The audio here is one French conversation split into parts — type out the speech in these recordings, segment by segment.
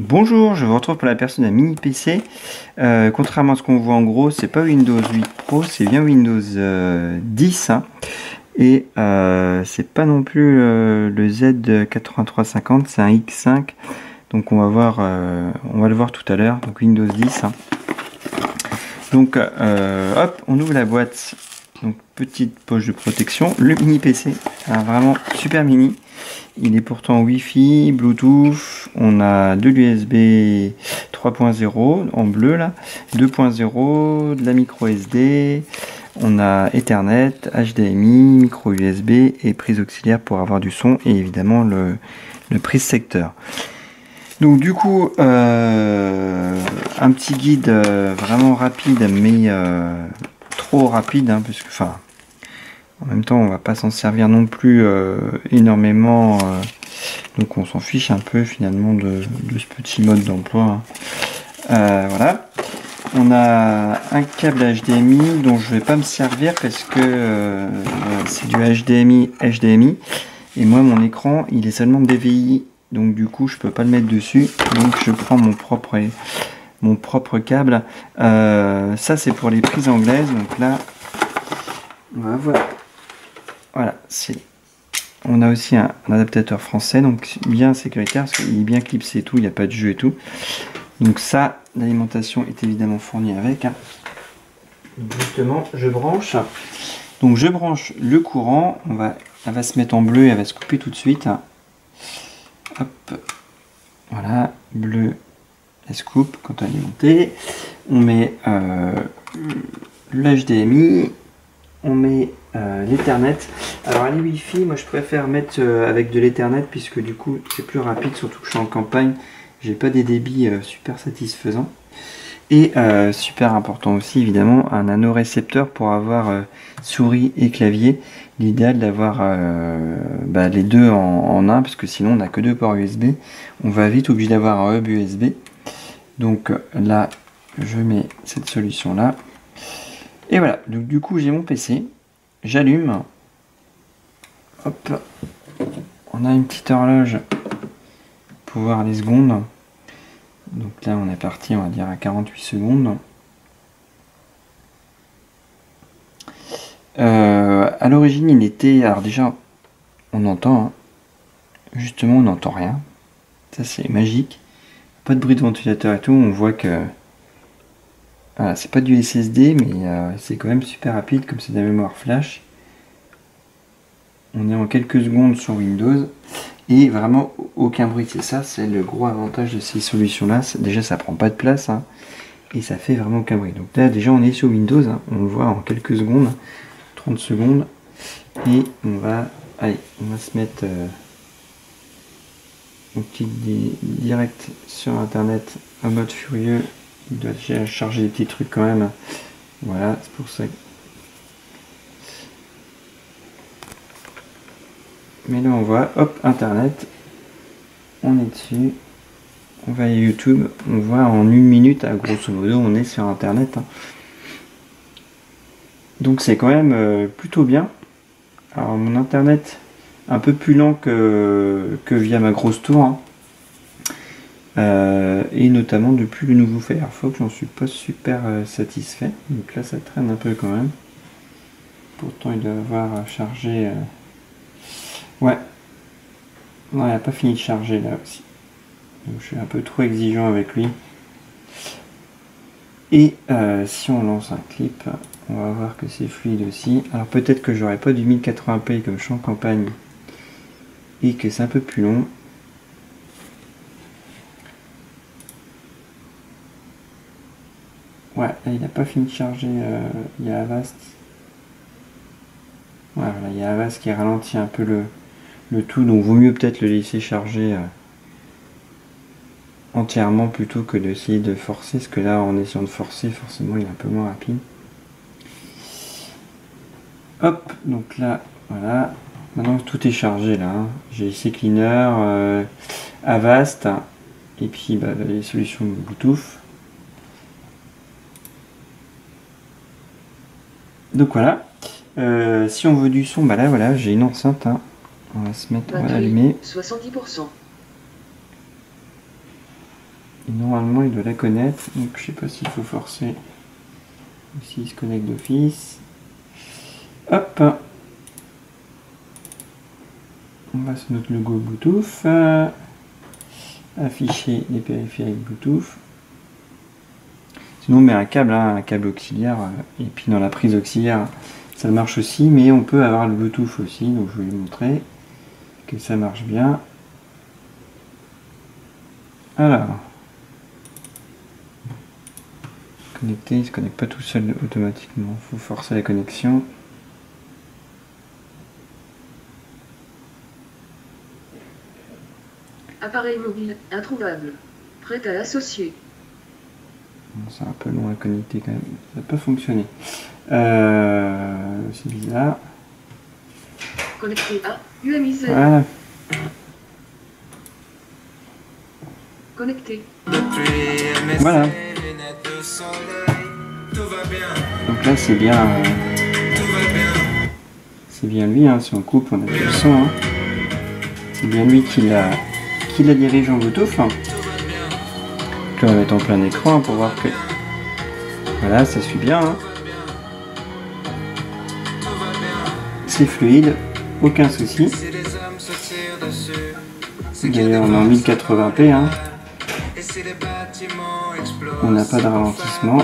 Bonjour, je vous retrouve pour la personne à mini PC. Contrairement à ce qu'on voit en gros, c'est pas Windows 8 Pro, c'est bien Windows 10. Hein. Et c'est pas non plus le Z8350, c'est un X5. Donc on va le voir tout à l'heure. Donc Windows 10. Hein. Donc hop, on ouvre la boîte. Donc petite poche de protection. Le mini PC, vraiment super mini. Il est pourtant Wi-Fi, Bluetooth, on a de l'USB 3.0 en bleu là, 2.0, de la micro SD, on a Ethernet, HDMI, micro USB et prise auxiliaire pour avoir du son et évidemment le prise secteur. Donc du coup, un petit guide vraiment rapide mais trop rapide, hein, puisque enfin... En même temps, on va pas s'en servir non plus énormément, donc on s'en fiche un peu finalement de ce petit mode d'emploi. Voilà. On a un câble HDMI dont je vais pas me servir parce que c'est du HDMI, et moi mon écran il est seulement DVI, donc du coup je peux pas le mettre dessus, donc je prends mon propre câble. Ça c'est pour les prises anglaises, donc là on va voir. Voilà, on a aussi un adaptateur français, donc bien sécuritaire, parce qu'il est bien clipsé et tout, il n'y a pas de jeu et tout. Donc ça, l'alimentation est évidemment fournie avec. Hein. Justement, je branche. Donc je branche le courant, elle va se mettre en bleu et elle va se couper tout de suite. Hop, voilà, bleu, elle se coupe quand elle est montée. On met l'HDMI. On met l'Ethernet. Alors les Wi-Fi, moi je préfère mettre avec de l'Ethernet puisque du coup c'est plus rapide, surtout que je suis en campagne, j'ai pas des débits super satisfaisants. Et super important aussi évidemment, un nanorécepteur pour avoir souris et clavier. L'idéal d'avoir les deux en un, parce que sinon on n'a que deux ports USB. On va vite obligé d'avoir un hub USB. Donc là, je mets cette solution là. Et voilà, donc du coup j'ai mon PC, j'allume, hop, on a une petite horloge pour voir les secondes. Donc là on est parti, on va dire à 48 secondes. À l'origine il était, alors déjà on entend, hein, justement on n'entend rien, ça c'est magique, pas de bruit de ventilateur et tout, on voit que... Voilà, c'est pas du SSD, mais c'est quand même super rapide, comme c'est de la mémoire flash. On est en quelques secondes sur Windows, et vraiment aucun bruit. C'est ça, c'est le gros avantage de ces solutions-là. Déjà, ça prend pas de place, hein, et ça fait vraiment aucun bruit. Donc là, déjà, on est sur Windows, hein, on le voit en quelques secondes, 30 secondes, et on va se mettre un petit direct sur Internet en mode furieux. Il doit déjà charger des petits trucs quand même. Voilà, c'est pour ça. Mais là on voit, hop, Internet. On est dessus. On va à YouTube. On voit en une minute, à grosso modo, on est sur Internet. Hein. Donc c'est quand même plutôt bien. Alors mon Internet, un peu plus lent que via ma grosse tour. Hein. Et notamment depuis le nouveau Firefox, j'en suis pas super satisfait. Donc là ça traîne un peu quand même. Pourtant il doit avoir chargé. Ouais. Non, il n'a pas fini de charger là aussi. Donc je suis un peu trop exigeant avec lui. Et si on lance un clip, on va voir que c'est fluide aussi. Alors peut-être que j'aurai pas du 1080p comme je suis en campagne et que c'est un peu plus long. Ouais, là, il n'a pas fini de charger, il y a Avast. Voilà, il y a Avast qui ralentit un peu le tout, donc vaut mieux peut-être le laisser charger entièrement plutôt que d'essayer de forcer, parce que là en essayant de forcer, forcément il est un peu moins rapide. Hop, donc là, voilà, maintenant tout est chargé là, hein. J'ai CCleaner, Avast, et puis les solutions de Bluetooth. Donc voilà, si on veut du son, là voilà, j'ai une enceinte, hein. On va se mettre, on va l'allumer. 70%. Et normalement il doit la connaître, donc je sais pas s'il faut forcer ou s'il se connecte d'office. Hop, on va sur notre logo Bluetooth, afficher les périphériques Bluetooth. Sinon on met un câble auxiliaire, et puis dans la prise auxiliaire ça marche aussi, mais on peut avoir le Bluetooth aussi, donc je vais vous montrer que ça marche bien. Alors, connecté, il ne se connecte pas tout seul automatiquement, il faut forcer la connexion. Appareil mobile introuvable, prêt à associer. C'est un peu long à connecter quand même, ça peut fonctionner. C'est bizarre. Connecté à UMIZ. Voilà. Connecté. Voilà. Donc là c'est bien. C'est bien lui, hein. Si on coupe on a plus le son. Hein. C'est bien lui qui la dirige en Bluetooth. Hein. On va mettre en plein écran hein, pour voir que. Voilà, ça suit bien. Hein. C'est fluide, aucun souci. D'ailleurs on est en 1080p. Hein. On n'a pas de ralentissement.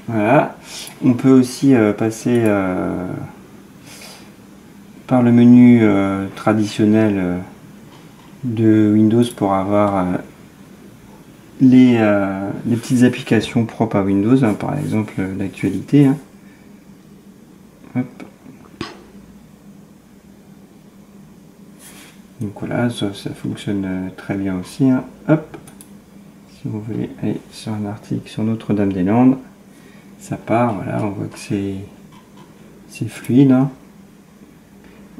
Voilà. On peut aussi passer par le menu traditionnel de Windows pour avoir les petites applications propres à Windows, hein, par exemple l'actualité. Hein. Hop. Donc voilà, ça fonctionne très bien aussi. Hein. Hop. Si vous voulez aller sur un article sur Notre-Dame-des-Landes, ça part, voilà, on voit que c'est fluide. Hein.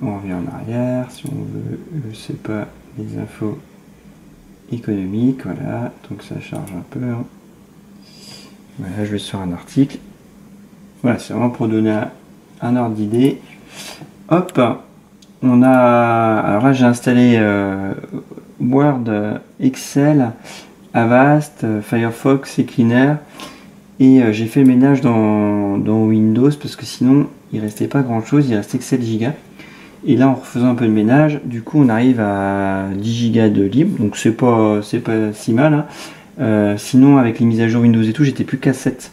On revient en arrière, si on veut, je sais pas, les infos économiques, voilà, donc ça charge un peu. Hein. Voilà, je vais sur un article. Voilà, c'est vraiment pour donner un ordre d'idée. Hop, on a, alors là j'ai installé Word, Excel, Avast, Firefox et Cleaner, et j'ai fait le ménage dans Windows parce que sinon il restait pas grand chose, il restait que 7 Go. Et là en refaisant un peu de ménage, du coup on arrive à 10 Go de libre, donc c'est pas si mal. Hein. Sinon avec les mises à jour Windows et tout, j'étais plus qu'à 7.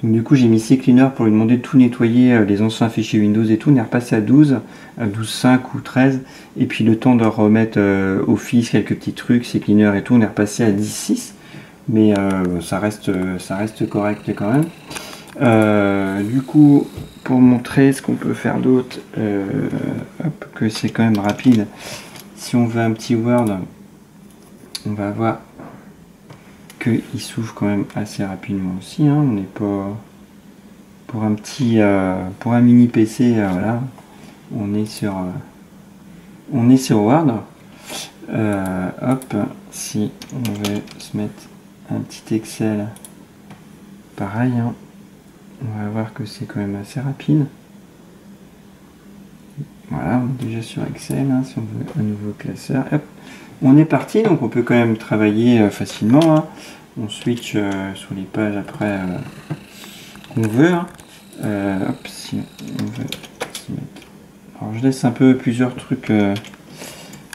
Donc du coup j'ai mis CCleaner pour lui demander de tout nettoyer, les anciens fichiers Windows et tout. On est repassé à 12, 12.5 ou 13. Et puis le temps de remettre Office, quelques petits trucs, CCleaner et tout, on est repassé à 10.6. Mais ça reste correct quand même. Du coup, pour montrer ce qu'on peut faire d'autre, que c'est quand même rapide. Si on veut un petit Word, on va voir qu'il s'ouvre quand même assez rapidement aussi. Hein. On n'est pas pour un petit, pour un mini PC, voilà. On est sur Word. Hop, si on veut se mettre un petit Excel, pareil. Hein. On va voir que c'est quand même assez rapide. Voilà, on est déjà sur Excel. Hein, si on veut un nouveau classeur, hop, on est parti. Donc on peut quand même travailler facilement. Hein. On switch sur les pages après qu'on veut. Hein. Hop, si on veut se mettre. Alors je laisse un peu plusieurs trucs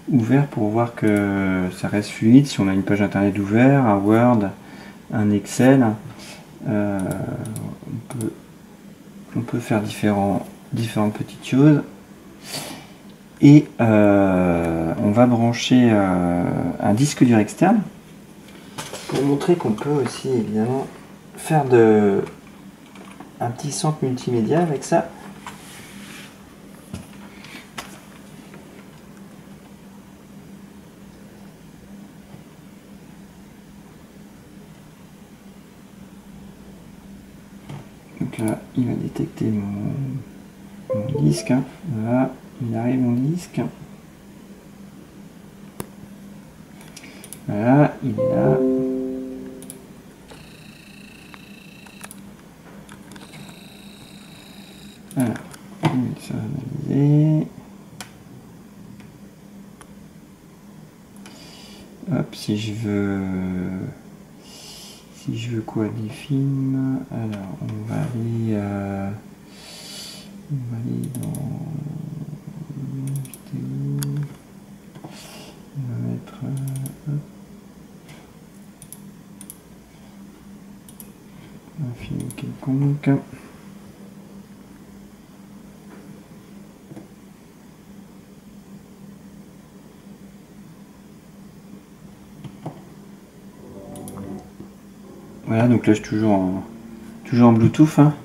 ouverts pour voir que ça reste fluide. Si on a une page internet ouverte, un Word, un Excel, on peut faire différentes petites choses. Et on va brancher un disque dur externe pour montrer qu'on peut aussi évidemment faire un petit centre multimédia avec ça. Donc là il va détecter mon disque. Hein. Voilà, il arrive mon disque. Voilà, il est là. si je veux quoi, des films, alors on va aller dans vidéo, on va mettre hop, un film quelconque. Voilà, donc là je suis toujours en Bluetooth. Hein.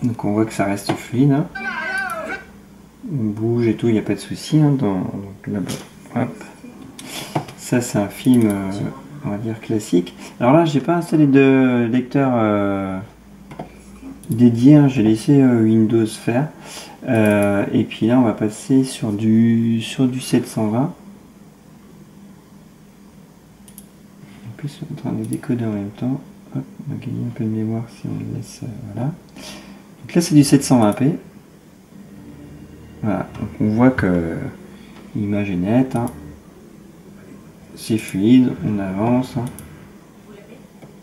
Donc on voit que ça reste fluide. Hein. On bouge et tout, il n'y a pas de souci. Hein, donc là-bas, hop. Ça c'est un film, on va dire classique. Alors là, j'ai pas installé de lecteur dédié. Hein, j'ai laissé Windows faire. Et puis là, on va passer sur du 720. En plus, on est en train de décoder en même temps. Hop, on va gagner un peu de mémoire si on le laisse. Voilà. Donc là, c'est du 720p. Voilà. Donc on voit que l'image est nette. Hein. C'est fluide. On avance. Hein.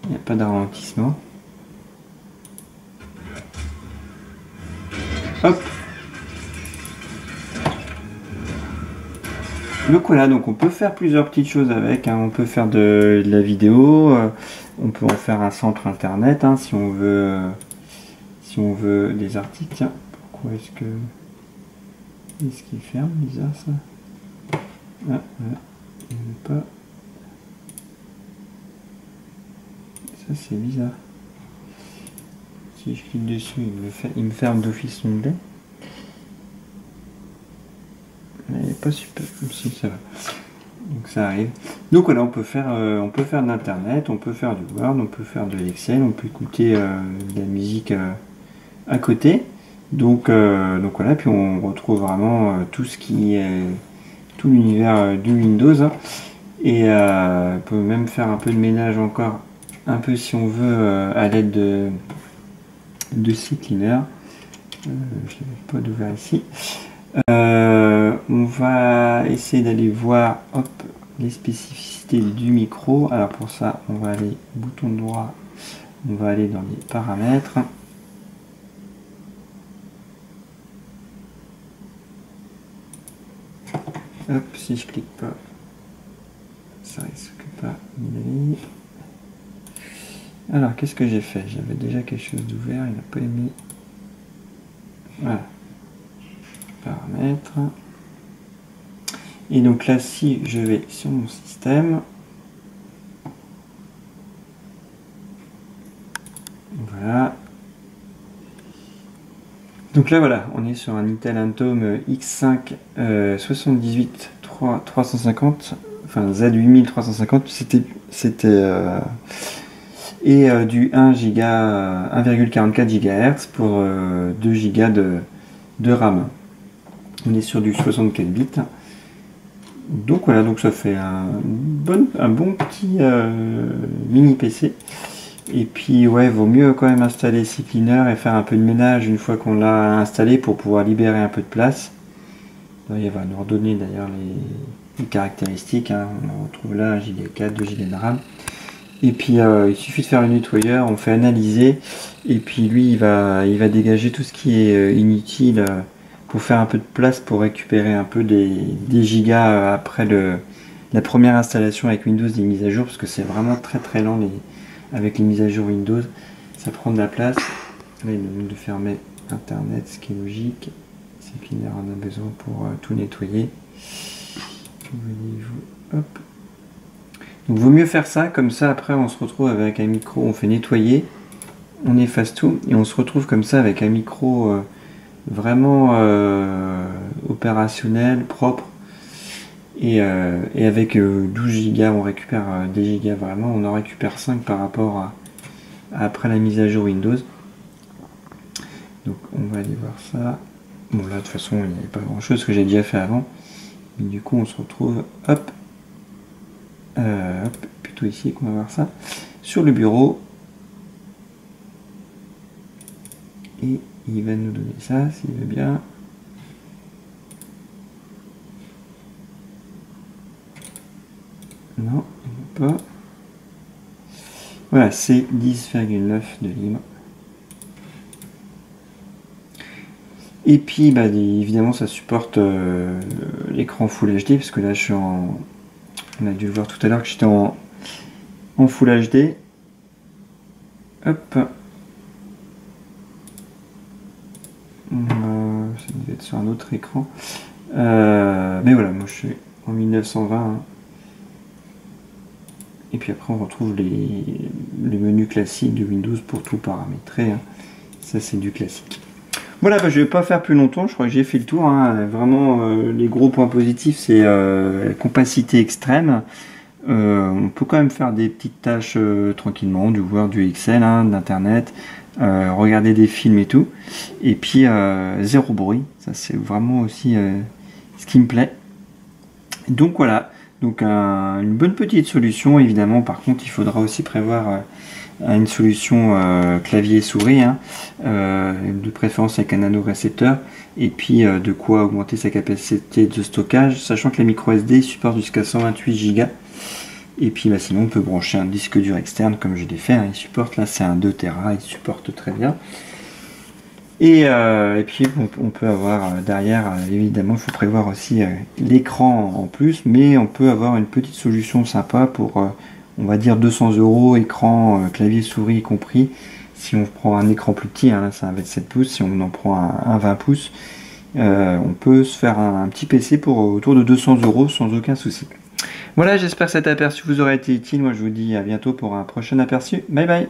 Il n'y a pas de ralentissement. Hop. Donc voilà, donc on peut faire plusieurs petites choses avec, hein. On peut faire de la vidéo, on peut en faire un centre internet, hein, si on veut des articles. Tiens, pourquoi est-ce qu'il ferme, bizarre ça. Ah, voilà, il ne veut pas. Ça c'est bizarre. Si je clique dessus, il me ferme d'office l'onglet. Elle n'est pas super, si ça va. Donc ça arrive. Donc voilà, on peut faire de l'internet, on peut faire du Word, on peut faire de l'Excel, on peut écouter de la musique à côté. Donc voilà, puis on retrouve vraiment tout ce qui est tout l'univers du Windows. Hein. Et on peut même faire un peu de ménage encore, un peu si on veut, à l'aide de CCleaner. Je ne l'ai pas d'ouvert ici. On va essayer d'aller voir les spécificités du micro. Alors pour ça, on va aller bouton droit, on va aller dans les paramètres. Hop, si je clique pas, ça risque pas d'aller. Alors qu'est-ce que j'ai fait? J'avais déjà quelque chose d'ouvert, il n'a pas aimé. Voilà. Paramètres. Et donc là, si je vais sur mon système, voilà. Donc là, voilà, on est sur un Intel Atom X5 78-350, enfin Z8350, et du 1,44 GHz pour 2 Go de RAM. On est sur du 64 bits. Donc voilà, donc ça fait un bon petit mini PC. Et puis ouais, vaut mieux quand même installer CCleaner et faire un peu de ménage une fois qu'on l'a installé pour pouvoir libérer un peu de place. Là, il va nous redonner d'ailleurs les caractéristiques. Hein. On retrouve là 1 Go 4, 2 Go de RAM. Et puis il suffit de faire le nettoyeur, on fait analyser. Et puis lui, il va dégager tout ce qui est inutile. Pour faire un peu de place pour récupérer un peu des gigas après la première installation avec Windows des mises à jour, parce que c'est vraiment très lent avec les mises à jour Windows, ça prend de la place. Là il nous demande de fermer internet, ce qui est logique. CCleaner en a besoin pour tout nettoyer. Hop. Donc vaut mieux faire ça, comme ça après on se retrouve avec un micro, on fait nettoyer, on efface tout et on se retrouve comme ça avec un micro vraiment opérationnel, propre, et avec 12 Go on récupère des gigas, vraiment on en récupère 5 par rapport à après la mise à jour Windows. Donc on va aller voir ça. Bon là de toute façon il n'y avait pas grand chose que j'ai déjà fait avant, mais du coup on se retrouve hop, plutôt ici qu'on va voir ça sur le bureau, et il va nous donner ça s'il veut bien. Non, il n'y a pas. Voilà, c'est 10,9 de libre. Et puis, bah, évidemment, ça supporte l'écran Full HD, parce que là, je suis en... On a dû le voir tout à l'heure que j'étais en Full HD. Hop. Ça devait être sur un autre écran. Mais voilà, moi je suis en 1920. Hein. Et puis après, on retrouve les menus classiques de Windows pour tout paramétrer. Hein. Ça, c'est du classique. Voilà, bah, je ne vais pas faire plus longtemps, je crois que j'ai fait le tour. Hein. Vraiment, les gros points positifs, c'est la compacité extrême. On peut quand même faire des petites tâches tranquillement, du Word, du Excel, hein, d'Internet, regarder des films et tout. Et puis, zéro bruit, ça c'est vraiment aussi ce qui me plaît. Donc voilà, donc une bonne petite solution. Évidemment, par contre, il faudra aussi prévoir une solution clavier-souris, hein, de préférence avec un nano-récepteur, et puis de quoi augmenter sa capacité de stockage, sachant que la micro SD supporte jusqu'à 128 Go. Et puis bah, sinon on peut brancher un disque dur externe comme je l'ai fait, hein, il supporte, là c'est un 2 Tera, il supporte très bien. Et puis on peut avoir derrière, évidemment il faut prévoir aussi l'écran en plus, mais on peut avoir une petite solution sympa pour on va dire 200 €, écran, clavier souris y compris. Si on prend un écran plus petit, hein, là c'est un 27 pouces, si on en prend un 20 pouces, on peut se faire un petit PC pour autour de 200 € sans aucun souci. Voilà, j'espère que cet aperçu vous aura été utile. Moi je vous dis à bientôt pour un prochain aperçu. Bye bye.